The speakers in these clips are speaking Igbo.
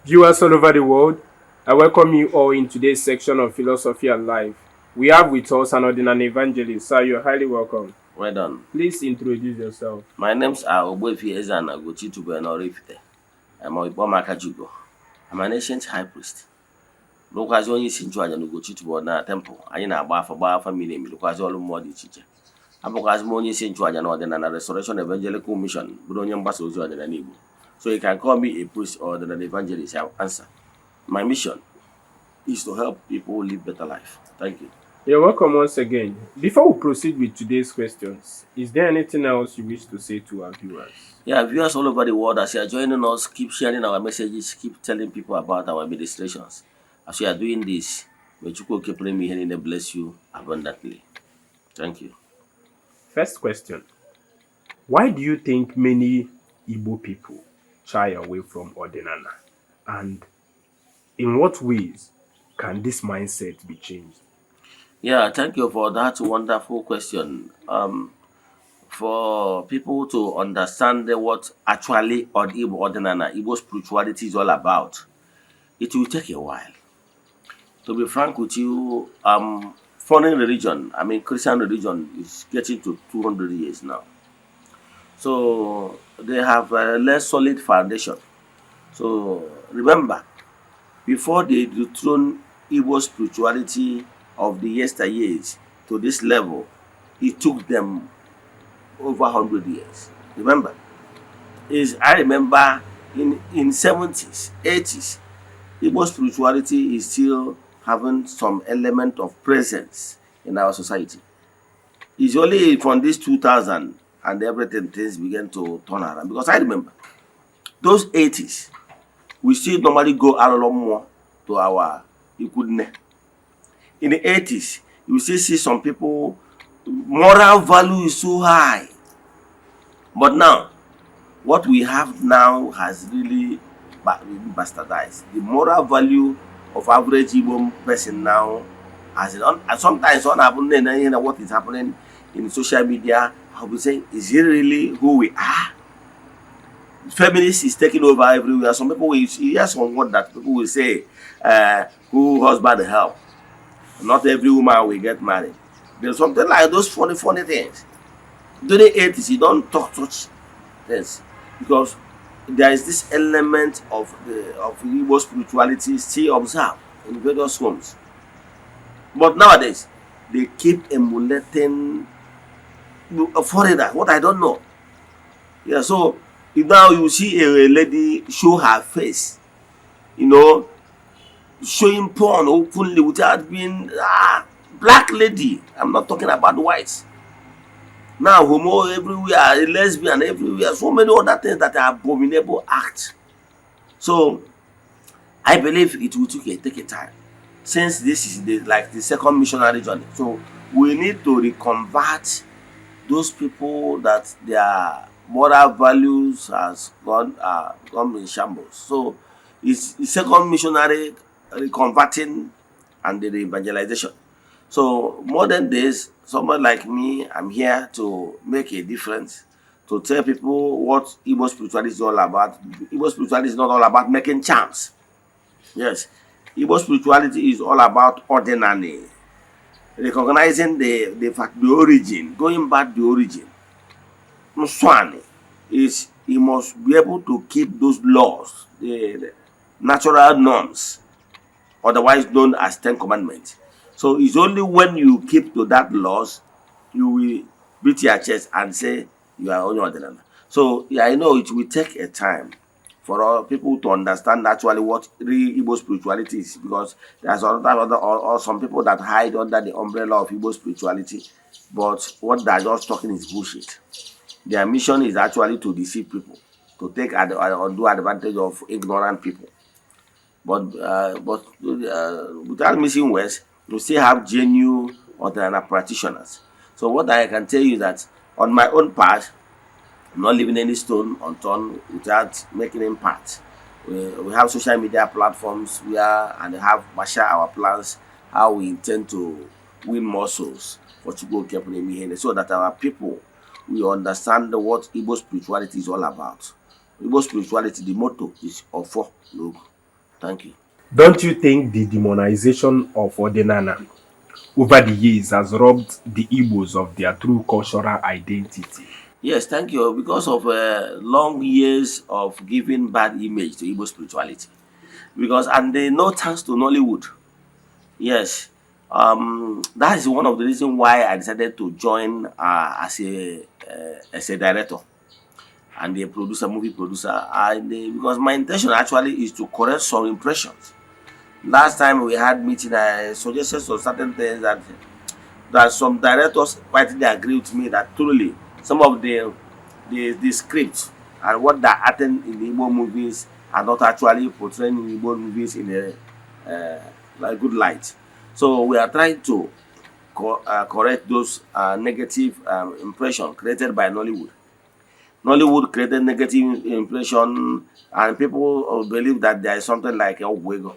Viewers all over the world, I welcome you all in today's section of Philosophy and Life. We have with us an ordinary evangelist, sir. You're highly welcome. Well done. Please introduce yourself. My name's Ogbuefi Eze-Ana Gochitubu Enorifite. I'm a Ibomaka Jugo. I'm an ancient high priest. Lokwazi onye isi nchụaja na Ugochitubu na temple. Anyị na-agba afa miri emi lokwazi ọrụ mmụọ dị iche iche. Abụkwazi m onye isi nchụaja na ọdịnala Restoration Evangelical Mission bụrụ onye mgbasa ozi ọdịnala Igbo. So you can call me a priest or an evangelist. I'll answer. My mission is to help people live better life. Thank you. You're welcome once again. Before we proceed with today's questions, is there anything else you wish to say to our viewers? Yeah, viewers all over the world, as you are joining us, keep sharing our messages, keep telling people about our administrations. As we are doing this, may Chukwu keep me here and bless you abundantly. Thank you. First question. Why do you think many Igbo people shy away from Ordinana? And in what ways can this mindset be changed? Yeah, thank you for that wonderful question. For people to understand what actually Igbo Ordinana, Igbo spirituality is all about, it will take a while. To be frank with you, foreign religion, I mean Christian religion, is getting to 200 years now. So they have a less solid foundation. So remember, before they dethrone Igbo spirituality of the yesteryears to this level, it took them over 100 years. Remember, I remember in 70s, 80s, Igbo spirituality is still having some element of presence in our society. It's only from this 2000 and everything things began to turn around. Because I remember those 80s, we still normally go a lot more to our Ikudne. In the 80s, you still see some people, moral value is so high. But now, what we have now has really bastardized. The moral value of average Igbo person now has it on, and sometimes what happening and what is happening in social media, I would say, is it really who we are? Feminist is taking over everywhere. Some people will hear some word that people will say, who husband help. Not every woman will get married. There's something like those funny things. During the 80s, you don't talk such things because there is this element of Igbo spirituality still observed in various homes. But nowadays, they keep emulating a foreigner, what I don't know. Yeah, so now you see a lady show her face, showing porn openly without being black lady. I'm not talking about whites. Now homo everywhere, lesbian everywhere, so many other things that are abominable acts. So I believe it will take a time. Since this is the second missionary journey. So we need to reconvert those people that their moral values has gone in shambles. So it's the second missionary reconverting and the evangelization. So modern days, someone like me, I'm here to make a difference, to tell people what Igbo spirituality is all about. Igbo spirituality is not all about making charms. Yes, Igbo spirituality is all about ordinary, recognizing the origin, going back the origin. Mswani is he must be able to keep those laws, the natural norms, otherwise known as Ten Commandments. So it's only when you keep to that laws, you will beat your chest and say you are only ordinary. So yeah, I know it will take a time for all people to understand actually what real Igbo spirituality is, because there's other or some people that hide under the umbrella of Igbo spirituality, but what they're just talking is bullshit. Their mission is actually to deceive people, to take undue advantage of ignorant people. But without missing words, we still have genuine Ordinary practitioners. So what I can tell you that on my own part, I'm not leaving any stone unturned without making impact. We have social media platforms where and have share our plans, how we intend to win more souls for Chukwu Kepnemi, so that our people will understand what Igbo spirituality is all about. Igbo spirituality, the motto is Ofo Logo. Thank you. Don't you think the demonization of Ordinana over the years has robbed the Igbos of their true cultural identity? Yes, thank you. Because of long years of giving bad image to Igbo spirituality. Because and they no thanks to Nollywood. Yes, that is one of the reasons why I decided to join as a director and a producer, movie producer. And because my intention actually is to correct some impressions. Last time we had meeting, I suggested some certain things that some directors quietly agree with me that truly some of the scripts and what that happened in the Igbo movies are not actually portraying in Igbo movies in a like good light. So we are trying to correct those negative impression created by Nollywood. Nollywood created negative impression, and people believe that there is something like a Ogwego.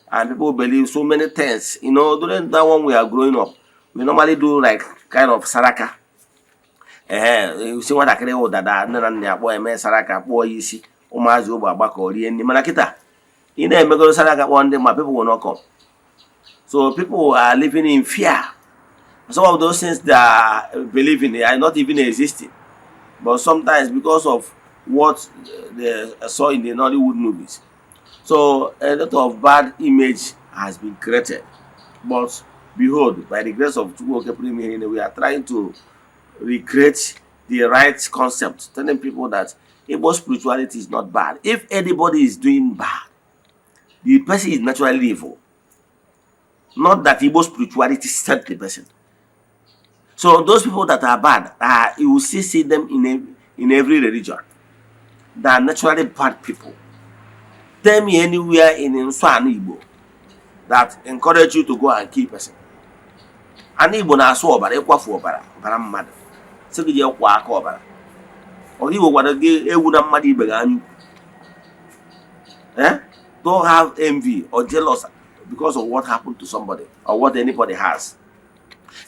And people believe so many things. You know, during that one we are growing up, we normally do like kind of saraka. Si nwatakịrị wụ dada nne na nna ya kpọọ eme saraka kpụọ ya isi ụmụazị ogbe agbakọ rie nri mana kịta ị na-emegoro saraka kpọọ ndị ma people will not come. So people are living in fear. Some of those things they are believing are not even existing. But sometimes because of what they saw in the Nollywood movies. So a lot of bad image has been created. But behold, by the grace of Chukwu, we are trying to recreate the right concept, telling people that Igbo spirituality is not bad. If anybody is doing bad, the person is naturally evil. Not that Igbo spirituality set the person. So those people that are bad, you will still see them in every religion. They are naturally bad people. Tell me anywhere in Nswan Igbo that encourage you to go and kill person. And Igbo na-asụ ọbara ịkwafu ọbara mmadụ sị gị jee kwa aka ọbara. Ọ Igbo gwara gị ewu na mmadụ ibe gị anyụ. Don't have envy or jealous because of what happened to somebody or what anybody has.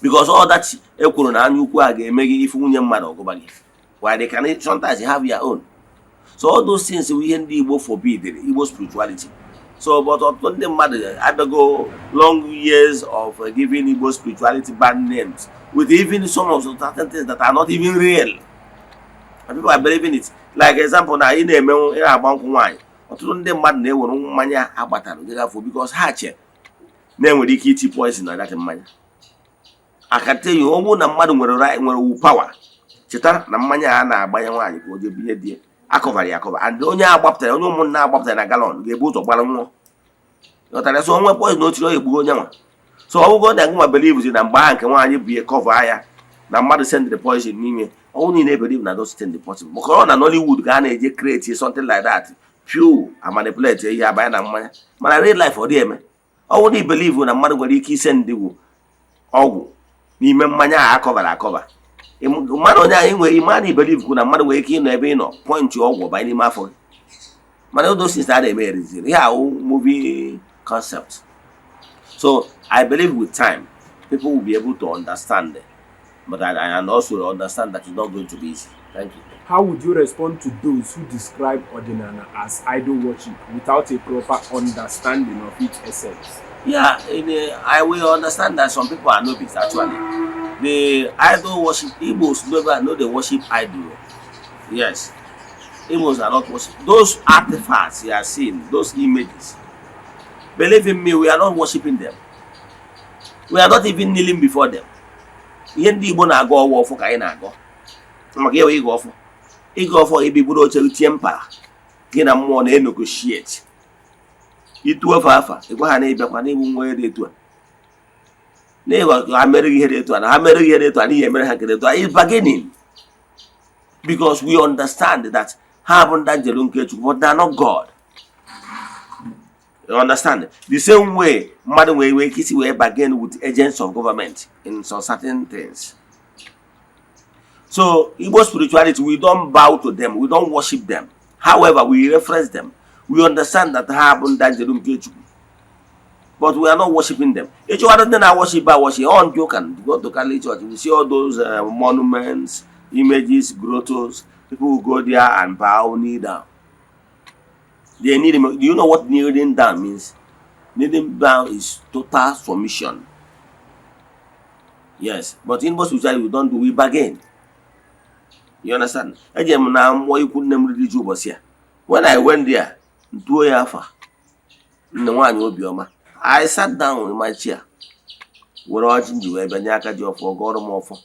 Because all that ekwuru na anya ukwu a ga-eme gị ifu nwunye mmadụ ọgụba gị. Why they can sometimes have your own. So all those things we ndị Igbo forbid Igbo spirituality. So but ọtụtụ ndị mmadụ abịago long years of giving Igbo spirituality bad names with even some of the certain things that are not even real. And people are believing it. Like example na ị na-eme ị na-agba nkwụ nwaanyị. Ọtụtụ ndị mmadụ na-ewere mmanya agbatara gafọ because ha che na-enwere ike iti poison na that mmanya. I can tell you, ọ bụrụ na mmadụ nwere power, cheta na mmanya a na-agbanye nwaanyị ka o jee binye die akọvara ya akọva, and onye agbapụtara onye ụmụnna agbapụtara na galọn ga-ebu ụzọ gbara nwụọ. Ọtara so onwe poison o tiri o egbugo onye nwa. So ọ bụgo na ngwa believe na mgbe ahụ nke nwaanyị bụ ihe cover ya na mmadụ send the poison n'ime ọnwụ niile believe na those send the poison. Maka ọ na Nollywood ga na-eje create something like that pure and manipulate ihe abanye na mmanya, mana real life ọ dị eme. Ọnwụ na believe na mmadụ nwere ike ise ndị ọgwụ n'ime mmanya a akọvara akọva. Mmadụ onye anyị nwere ime a na-ebelive kwu na mmadụ nwere ike ịnọ ebe ị nọ point ọgwụ banye n'ime afọ gị, mana those things a na-eme eriziri ihe ahụ movie concept. So I believe with time people will be able to understand it, but and also understand that it's not going to be easy. Thank you. How would you respond to those who describe Ordinana as idol worship without a proper understanding of its essence? Yeah, I will understand that some people are novice actually. The idol worship, Igbos never know they worship idol. Yes, Igbos are not worship. Those artifacts you are seeing, those images, believe in me, we are not worshiping them. We are not even kneeling before them. Ihe ndị Igbo na-agọ ọwụ ọfọ ka anyị na-agọ. Maka ewe ịgọ ọfọ. Ịgọ ọfọ ebe buru oche tie mpa gị na mmụọ na-negotiate. Itu ofe afa, ịgwa ha na-ebịakwa n'igbu nwa ihe dị etu a. Na-ịgwa ha mere ihe dị etu a, na ha mere ihe dị etu a n'ihi emere ha nke dị etu a. It's bargaining. Because we understand that ha bụ ndị njelu nke Chukwu, but they are not God. You understand? The same way mmadụ nwere ike isi wee bargain with agents of government in some certain things. So Igbo spirituality, we don't bow to them, we don't worship them. However, we reference them. We understand that ha bụ ndị njelu nke Chukwu, but we are not worshiping them. Each one of them are worship by worship. On you can go to Catholic Church, you see all those monuments, images, grottos. People will go there and bow, kneel down. They need him. Do you know what kneeling down means? Kneeling down is total submission. Yes, but in most spirituality we don't do, we bargain. You understand? Ejem na mmụọ ikwu nne m riri ji ụbọchị a. When I went there, ntuo ya afa nne nwaanyị obiọma, I sat down in my chair were ọjị nji wee bịa nye aka ji ọfọ gọrọ m ọfọ.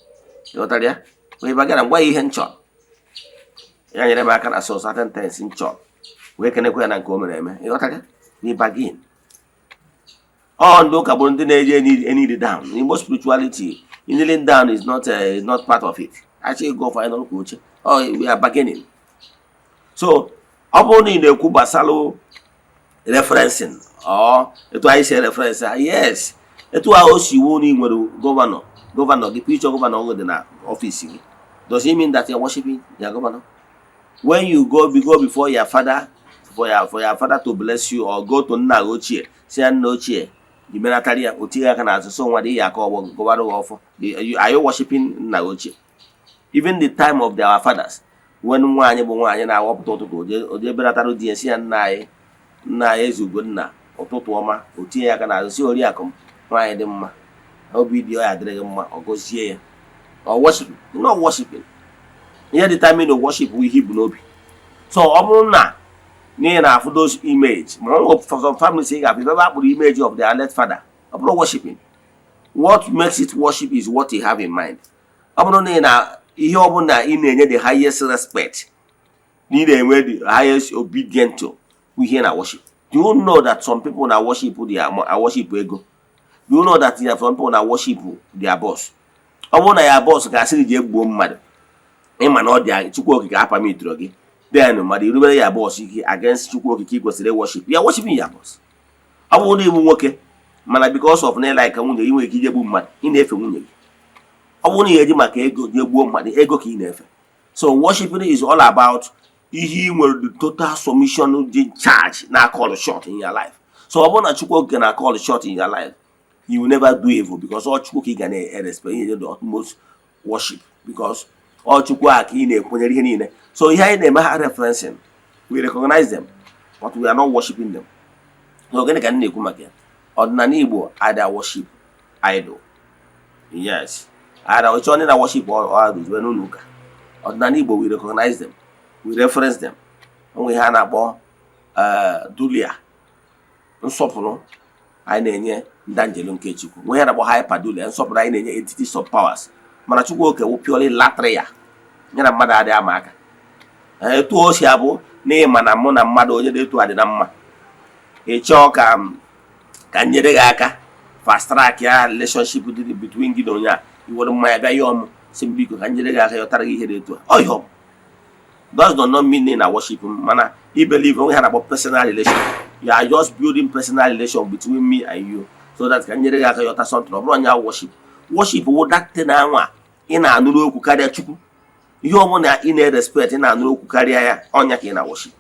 Ịghọtara ya? Wee bagara ngwa ya ihe nchọ. Ya nyere m aka na so certain things nchọ. Wee kenekwa ya na nke o mere eme. Ịghọtara ya? We bargain. All ndị ụka bụ ndị na-eje kneel down. In most spirituality, kneeling down is not part of it. Actually go for another coach. Oh, we are bargaining. So, upon in the Kubasalo referencing, or it I say reference, yes, it was you only with governor, the future governor over the office. Does it mean that you're worshiping your governor? When you go before your father, for your father to bless you, or go to Nagoche, say no chair. The military Utia can answer so what they are called governor of. Are you worshiping Nagoche? Even the time of our fathers, when one na walk to go, they better do the and na Eze-Ana or Totoma, Utia can answer Oriacum, why them be the dragon or go here or worshiping, not worshiping. Here the time of worship we Hebrew. So, Obuna. Near for those image, for some families saying, I've never put the image of their late father. I'm not worshiping. What makes it worship is what you have in mind. I'm not in the highest respect. Need the highest obedient to. We hear our worship. Do you know that some people now worship are worship ego? Do you know that some people now worship their boss? I want your boss can see the boom mad. Emma not there to work up me druggy. Then, my remember your boss against Chukwu was they worship. You are worshiping your boss. I won't even work it. Man, because of nail like a wound, you will give a woman in a family. I won't hear you make ego, your woman, the ego key never. So, worshiping is all about he will the total submission in charge. Now, call a shot in your life. So, I want a Chukwu can call a shot in your life. You will never do evil because all Chukwu can respect the utmost worship because all Chukwu in so here in the referencing, we recognize them, but we are not worshiping them. So again, ordinary Igbo either worship idol. Yes. Either which one in worship or idols, we don't look. Ordinary Igbo, we recognize them, we reference them. And we have about Dulia. Nsopolo, I nenye Danjelum Kechuku. We have about Hyperdulia and Sopra I nenye entities of powers. Manachuku will purely latria. Yana mother de Amaka. Two Osiabo, name and Amona Mado, you to Adamma. A chalk can Yeregaka, fast track ya relationship between Gidonia. You wouldn't my bayom, simply can Yeregaka, your target to. Oh, yo. Does not mean in a worship manner. He believe we had about personal relation. You are just building personal relation between me and you. So that can Yeregaka, your son to run your worship. Worship would that ten hour in a Nuru Kukadia Chuku. You are in a respect in a no career on your in worship.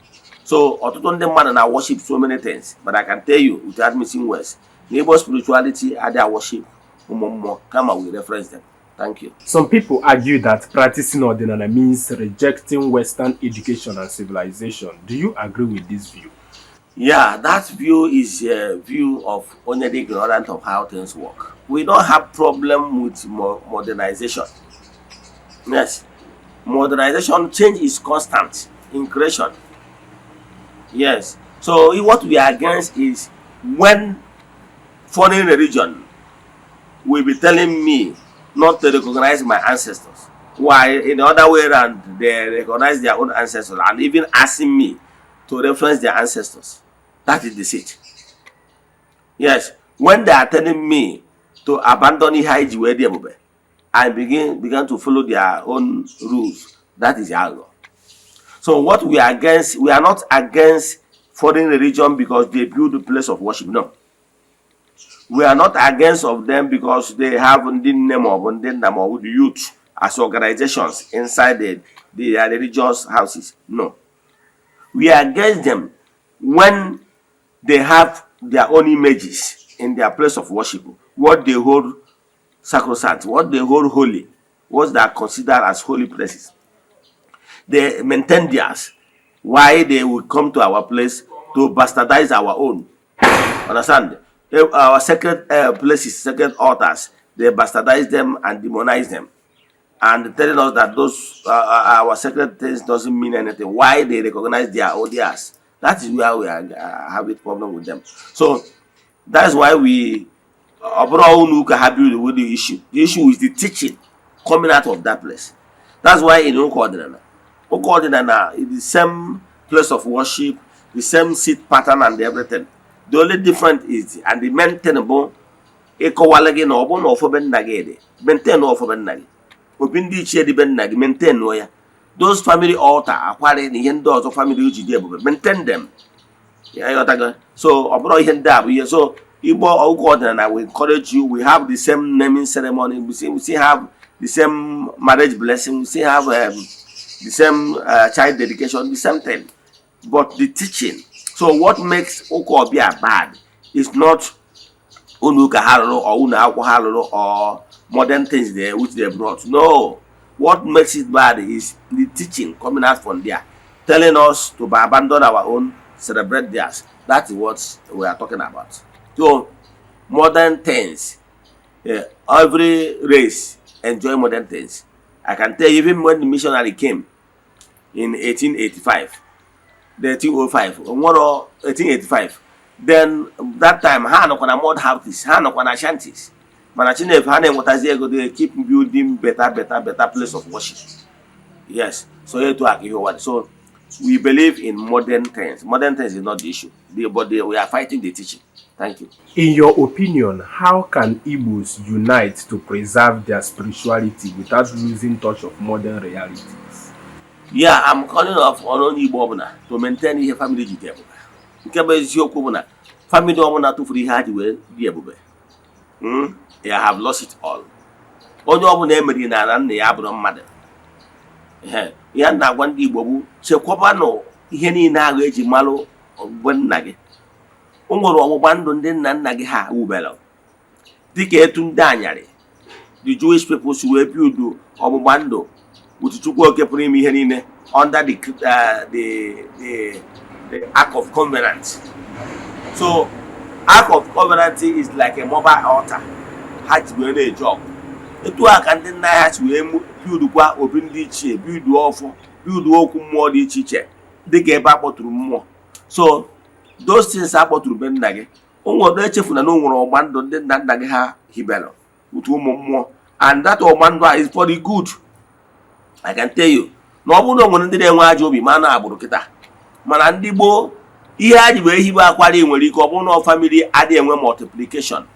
So, Ototon the man and I worship so many things, but I can tell you without missing words, neighbor spirituality are their worship. Come on, we reference them. Thank you. Some people argue that practicing Eze-Ana means rejecting Western education and civilization. Do you agree with this view? Yeah, that view is a view of only the ignorant of how things work. We don't have problem with modernization. Yes. Modernization change is constant in creation. Yes. So what we are against is when foreign religion will be telling me not to recognize my ancestors, while in the other way around they recognize their own ancestors and even asking me to reference their ancestors. That is deceit. Yes. When they are telling me to abandon Ihaiji and began to follow their own rules. That is error. So what we are against, we are not against foreign religion because they build a place of worship. No. We are not against of them because they have the name of the youth as organizations inside the religious houses. No. We are against them when they have their own images in their place of worship, what they hold sacrosanct, what they hold holy, what they are considered as holy places. They maintain theirs. Why they will come to our place to bastardize our own. Understand? Our sacred places, sacred altars, they bastardize them and demonize them, and telling us that those our sacred things doesn't mean anything. Why they recognize their odious? That is where we are having problem with them. So that's why we with the issue. The issue is the teaching coming out of that place. That's why in Ukodinana is the same place of worship, the same seat pattern and everything. The only difference is and the maintainable ekowalagi na obo na ofoben nagede. Maintain no ofoben nagi. Obindi ichie di ben nagi maintain no ya. Those family altar akwari ni yendo of family uji di ebube. Maintain them. Yeah, so obro yenda so Igbo Ukodinana we encourage you. We have the same naming ceremony. We still have the same marriage blessing. We still have the same child dedication, the same thing. But the teaching. So what makes Ukobia bad is not Unuka Halolo or Una Halolo or modern things there which they brought. No. What makes it bad is the teaching coming out from there, telling us to abandon our own, celebrate theirs. That is what we are talking about. So modern things, every race enjoy modern things. I can tell you, even when the missionary came in 1885, the 1805, 1885, then that time, Hanokwana mod houses, Hanokwana shanties. Manachine if Hane Motaziego, they keep building better place of worship. Yes, so here to argue what. So we believe in modern things. Modern things is not the issue, but we are fighting the teaching. Thank you. In your opinion, how can Igbos unite to preserve their spirituality without losing touch of modern realities? Yeah, I'm calling off on Igbo to maintain a family detail. Family to free hard way, I have lost it all. Only of them in an Abram mother. Yanda one Igbo, Chequabano, Henny Nagi Malo, when Nagi. Ungoro abandoned Nagi ha ubelo. Dicatun Danyari. The Jewish people who build Obando, which took work under the Ark of Covenant. So, Ark of Covenant is like a mobile altar. Hatch when a job. The two Ark and then hatch will build qua open ditch, build awful, build walk more the teacher. They get back to more. So, those things are about to bend nage. Ongo the chief no one abandon then that nagaha hibelo. More. And that Omandwa is for the good. I can tell you. No one won't do the job, mana aburukita. Manandibo, he had where he was acquiring when he got one of family adding multiplication.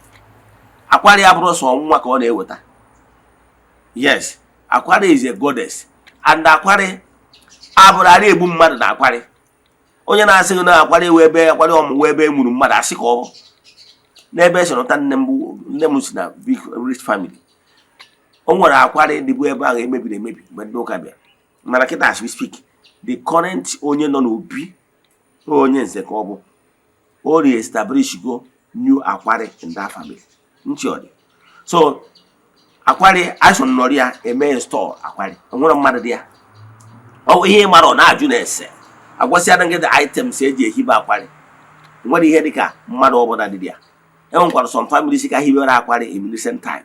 Aquari abros on Makone water. Yes, Aquari is a goddess. And Aquari Aburari boom mother Aquari. Only I say na Aquari webe, webe mumada siko. Never shall not nemusina big rich family. Onwere Aquari the way maybe but no cabin. Maraketa as we speak. The current onion on ubi onions the cobo or establish go new aquarium in that family. So aquarium as on Noria a main store aquarium. I'm gonna mother there. Oh, here Marona Junes. I was saying get the items said ye hiba aquarium. What he had the car, mother over that idea. And got some families he will aquarium in recent time.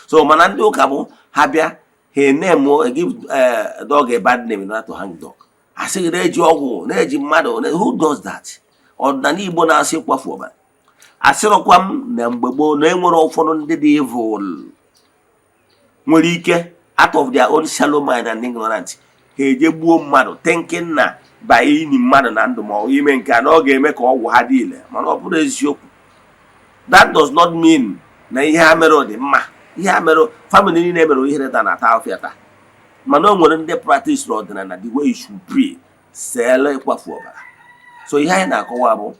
So Manando Cabo Habia. He name more give a dog a bad name not to hang dog. I say Rejo, Neji Mado, who does that? Or Nani Bona say Quafoba. I said Quam, Nambo, name more for the devil. Molike, out of their own shallow mind and ignorance. He jebu mado, thinking na by any man and more women cannot make all Hadile. Manopur. That does not mean Nahamero de Ma. Yeah, family never hear than a town theatre. Manon wouldn't they practice Lord than the way you should pray. Sell a quaffova. So here in a coabo,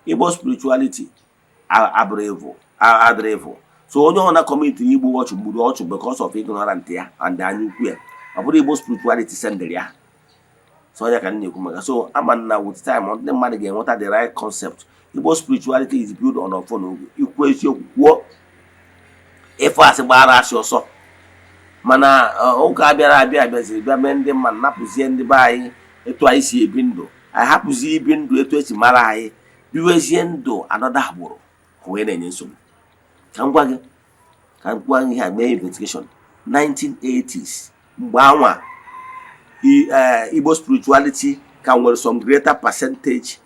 Igbo spirituality are adrevo. So only on a committee Igbo watch because of ignorant here and the new queer. About Igbo spirituality send there. So I can you so I'm now with time on the money again. What are the right concept? Igbo spirituality is built on a phone equation what. If I say barass or so, mana Oka Abia Abia, Bamende Man Napuzi and the buy twice a window. anyị hapụzi ibi ndụ etu esi mara anyị biwezie ndụ anọda agbụrụ wee na-enye nsogbu. Ka m gwa gị ihe a mee investigation 1980s mgbe anwa Igbo spirituality ka nwere some greater percentage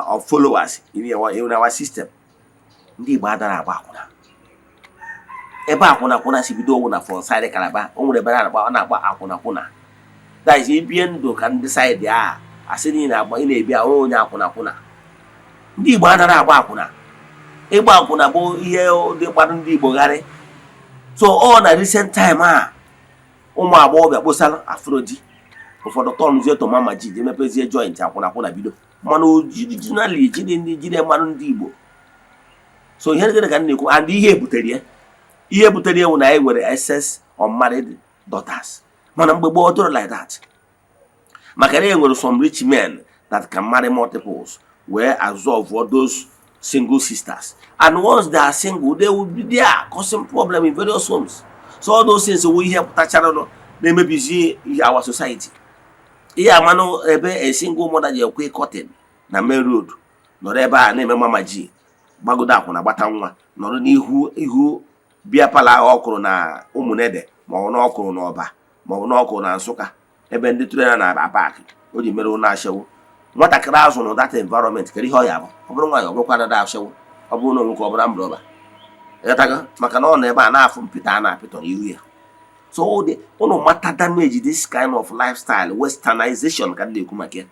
of followers in our system. Ndị Igbo adara agba akwụna. Ebe akwụna si bido owu na for side Calabar, o nwere ebe ọ na-agba akwụna. That is ibie ndụ ka ndị side a asị na ị na-ebi ahụ onye akwụna. Ndị Igbo adara agba akwụna. Ịgba akwụna bụ ihe dị mkpadụ ndị Igbo gharị. So ọ na recent time a ụmụ agbọghọbịa kposara afrodi ụfọdụ tọnụzie tomama ji emepezie joint akwụna bido mana originally jide mmanụ ndị Igbo. So ihe gịnị ka m na-ekwu, and ihe butere ya wụ na anyị nwere excess unmarried daughters. Mana mgbe gboo doro like that, maka na e nwere some rich men that can marry multiples were absorb all those single sisters, and once they are single they will be there causing problem in various homes. So all those things we hear pụtachara no na-emebizi our society. Ihe amanụ ebe a single mother ji ekwe cotton na main road nọrọ ebe a na-eme mama ji gbagodo akwụna gbata nwa nọrọ n'ihu bịa pala ọkụrụ na ụmụnede ma ọ na ọkụrụ na ọba ma ọ na ọkụrụ na Nsụka ebe ndị tụrụ ya na paakị o ji mere ụlọ ashewu. Nwatakịrị azụ na that environment kere ihe ọ ya bụ, ọ bụrụ nwaanyị ọ bụrụkwa dada ashewu, ọ bụrụ na nwoke ọ bụrụ mbụrọba ịghọtago, maka na ọ nọ ebe a na-afụ mpịta a na-apịtọ n'ihu ya. So ụnụ mata damage this kind of lifestyle westernization ka na-ekwu maka ya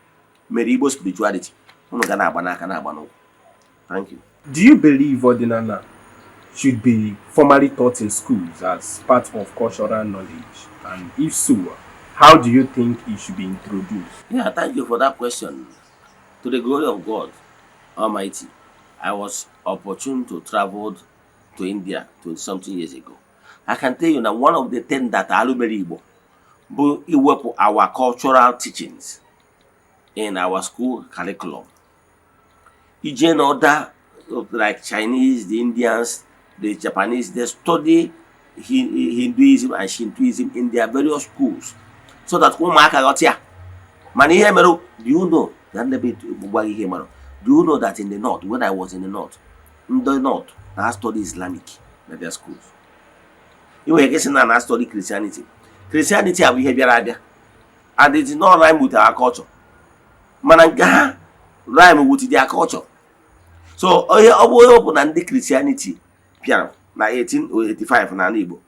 mere Igbo spirituality ụnụ ga na-agba n'aka na-agba n'ụkwụ. Thank you. Do you believe Ordinana should be formally taught in schools as part of cultural knowledge? And if so, how do you think it should be introduced? Yeah, thank you for that question. To the glory of God Almighty, I was opportune to travel to India 20-something years ago. I can tell you that one of the things that alubere Igbo bụ iwepụ our cultural teachings in our school curriculum. Ije na other like Chinese, the Indians, the Japanese, they study Hinduism and Shintoism in their various schools so that ụmụaka ghọta ya. Mana ihe mere, do you know that in the north, when I was in the north I study Islamic in their schools. You were guessing and I study Christianity. Christianity abụ ihe bịara abịa, and it did not rhyme with our culture. Mana nke ha rhyme with their culture. So ọ bụ na ndị Christianity bịara na 1885 na Igbo.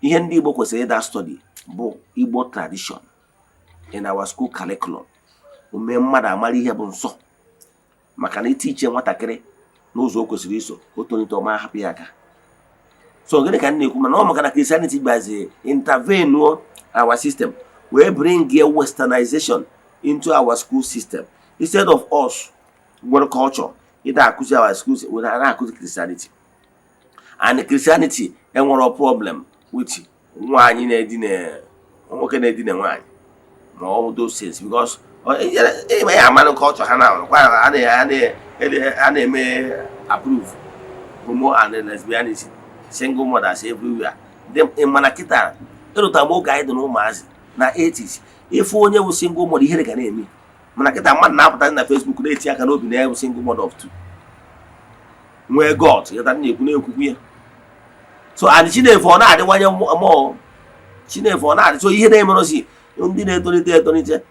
Ihe ndị Igbo kwesịrị ịda study bụ Igbo tradition in our school curriculum. Ume mmadụ amara ihe bụ nsọ, maka na itiche nwatakịrị n'ụzọ o kwesịrị iso o tonite ọma hapụ ya aka. So gịnị ka m na-ekwu, mana ọ maka na Christianity gbazi intervene our system wee bring a westernization into our school system instead of us nwere culture ịda akụzi our schools were na-akụzi Christianity. And Christianity enwere problem with nwaanyị nwoke na-edina nwaanyị ma all those things, because ime ya amanụ culture ha a na-eme approve homo and lesbianism, single mothers everywhere. Mana kịta ịrụta mgbe oge anyị dị n'ụmụazị na 80s ife onye bụ single mother ihere ga na-eme. Mana kịta mmadụ na-apụta na Facebook na-eti aka n'obi na ya bụ single mother of 2 nwee God yata na-ekwu na-ekwukwu ya. So and Chinefe ọ na-adịwanye mmụọ, Chinefe ọ na-adị. So ihe na-emerozi ndị na-etolite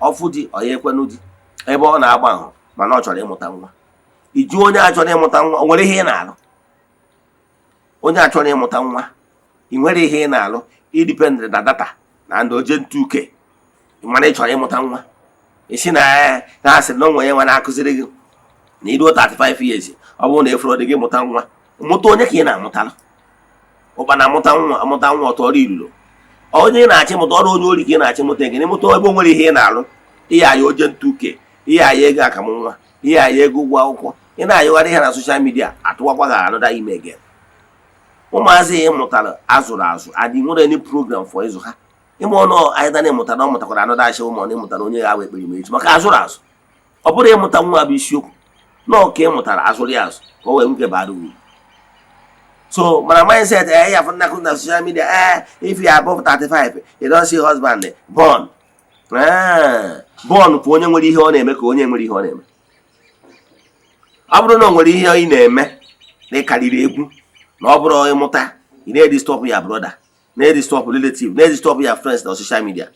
ọfụ di ọ ya ekwenụ di ebe ọ na-agba ahụ mana ọ chọrọ ịmụta nwa. Iju onye achọrọ ịmụta nwa, o nwere ihe ị na-alụ? Onye achọrọ ịmụta nwa, ị nwere ihe ị na-alụ? Idependent na data na ndị oje ntuke mana ị chọrọ ịmụta nwa. Isi na asịrị na onwe ya nwa na-akụziri gị na iruo 35 years ọ bụrụ na efere dị gị mụta nwa, mụta onye ka ị na-amụtalụ? Ụba na-amụta nwa ọtọ ọrụ iruro. Onye ị na-achị mụta ọrụ onye ori ka ị na-achị mụta gị n'ịmụta ebe o nwere ihe ị na-alụ. Ihe aya oje ntuke, ihe aya ego akamụ nwa, ihe aya ego ụgwọ akwụkwọ, ị na-ayọgharị ihe na social media atụwakwa gị anọda ime gị. Ụmụazị ị mụtara azụrụ azụ adị nwere any program for ịzụ ha. Ime ọnụ anyị na ịmụta na ọ mụtakwara anọda achị ụmụ na ịmụtara onye ga-awa ekpere ma echi maka azụrụ azụ. Ọ bụrụ ịmụta nwa bụ isiokwu na ọka ịmụtara azụrụ ya azụ ka o wee nke bara uru. So my mindset, you have not on social media. If you are above 35, you don't see husband born. born for onye nwere ihe ọ na-eme ka onye nwere ihe ọ na-eme. Ọ bụrụ na o nwere ihe ị na-eme na ịkarịrị egwu na ọ bụrụ ịmụta, ị na-edistọpụ ya brother, na-edistọpụ relative, na-edistọpụ ya friends na social media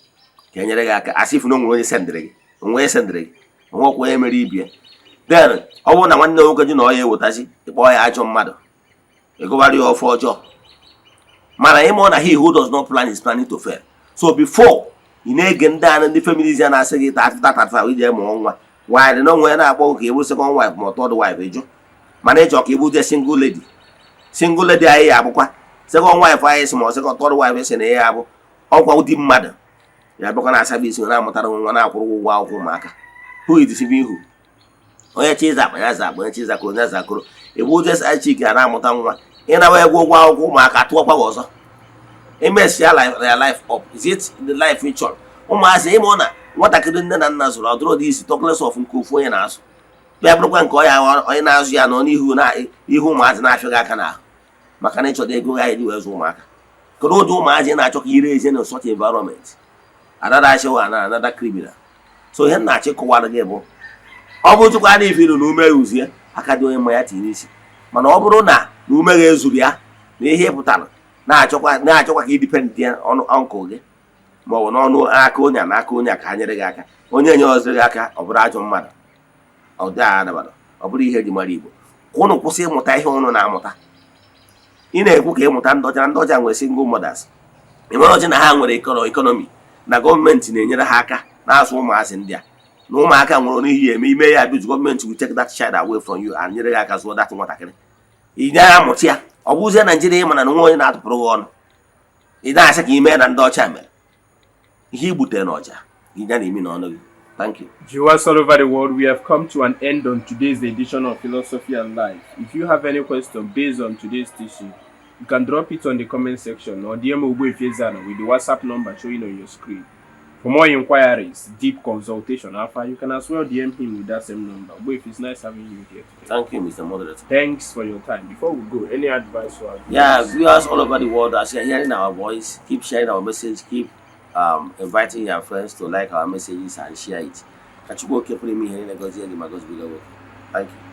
ka enyere gị aka asị ifu na onwere onye sendịrị gị, onwe sendịrị gị, onwekwa onye mere ibie. Then ọ bụrụ na nwanne nwoke ji na ọ ya ewetazi ịkpọ ya ajọ mmadụ, ịgụgharị ya ọfọ ọjọọ, mana ịmụ na he who does not plan is planning to fail. So before ị na-ege ndị families ya na-asị gị tatata iji mụọ nwa, why na onwe na-akpọ ka ịbụ second wife ma third wife ịjụ, mana ịchọ ka ịbụ je single lady anyị ya abụkwa second wife anyị si ma second third wife si na ya abụ ọkwa ụdị mmadụ ya bụkwa na-asabi isi na-amụtara nwa na-akwụrụ ụgwọ akwụkwọ ụmụaka. Who is deceiving who? Onye chiza akpa ya za akpa, onye chiza akụrụ onye za akụrụ, ịbụ ụdị side chick ya na-amụta nwa, ị na-awa egwu ụgwọ akwụkwọ ụmụaka tụọkwa gị ọzọ. Emesia ya life up, is it the life ị chọrọ? Ụmụazị ịmụ na nwatakịrị nne na nna zụrụ ọdụrụ dị isi talkless of nke ofu onye na-azụ, bịa bụrụkwa nke onye na-azụ ya nọ n'ihu ụmụazị na-afịaghị aka n'ahụ maka na ịchọta ego ha eji wee zụ ụmụaka. Kedu ụdị ụmụazị na-achọ ka ire eze na such environment? Another criminal. So ihe na-achị kụwara gị bụ ọ bụ chukwu a na-efiru na ume uzie aka dị onye mma ya tinye isi, mana ọ bụrụ na ume gị ezuru ya na ihe pụtara na-achọkwa ka idipendent ya ọnkụl gị ma ọ bụ n'ọnụ aka onye na aka onye ka ha nyere gị aka, onye nye ọzọ gị aka ọ bụrụ ajọ mmadụ, ọ dị adabara, ọ bụrụ ihe dị mara Igbo. Ụnụ kwụsị ịmụta ihe ụnụ na-amụta. Ị na-ekwu ka ịmụta ndị ọcha nwere single mothers, ịmara ọchị na ha nwere ekọnọmi na gọọmenti na-enyere ha aka na-azụ ụmụazị ndị a, na ụmụaka nwere n'ihi eme ime ya abuse, gọọmenti will take that child away from you and nyere gị aka zụọ dat nwatakịrị. Ị na-amụta ya, ọ bụzie Naijiria ịma na nwa onye na-atụpụrụ gị ọnụ, ị na-asị ka ime na ndị ọcha mere ihe igbutere n'ọja gị ya na-emi n'ọnụ gị. Thank you. Viewers all over the world, we have come to an end on today's edition of Philosophy and Life. If you have any question based on today's teaching, you can drop it on the comment section or DM Eze-Ana with the WhatsApp number showing on your screen. For more inquiries, deep consultation, Alpha, you can as well DM him with that same number. But it's nice having you here today. Thank you, Mr. Moderator. Thanks for your time. Before we go, any advice for our viewers? Yeah, viewers all over the world, as you're hearing our voice, keep sharing our message, keep inviting your friends to like our messages and share it. Thank you.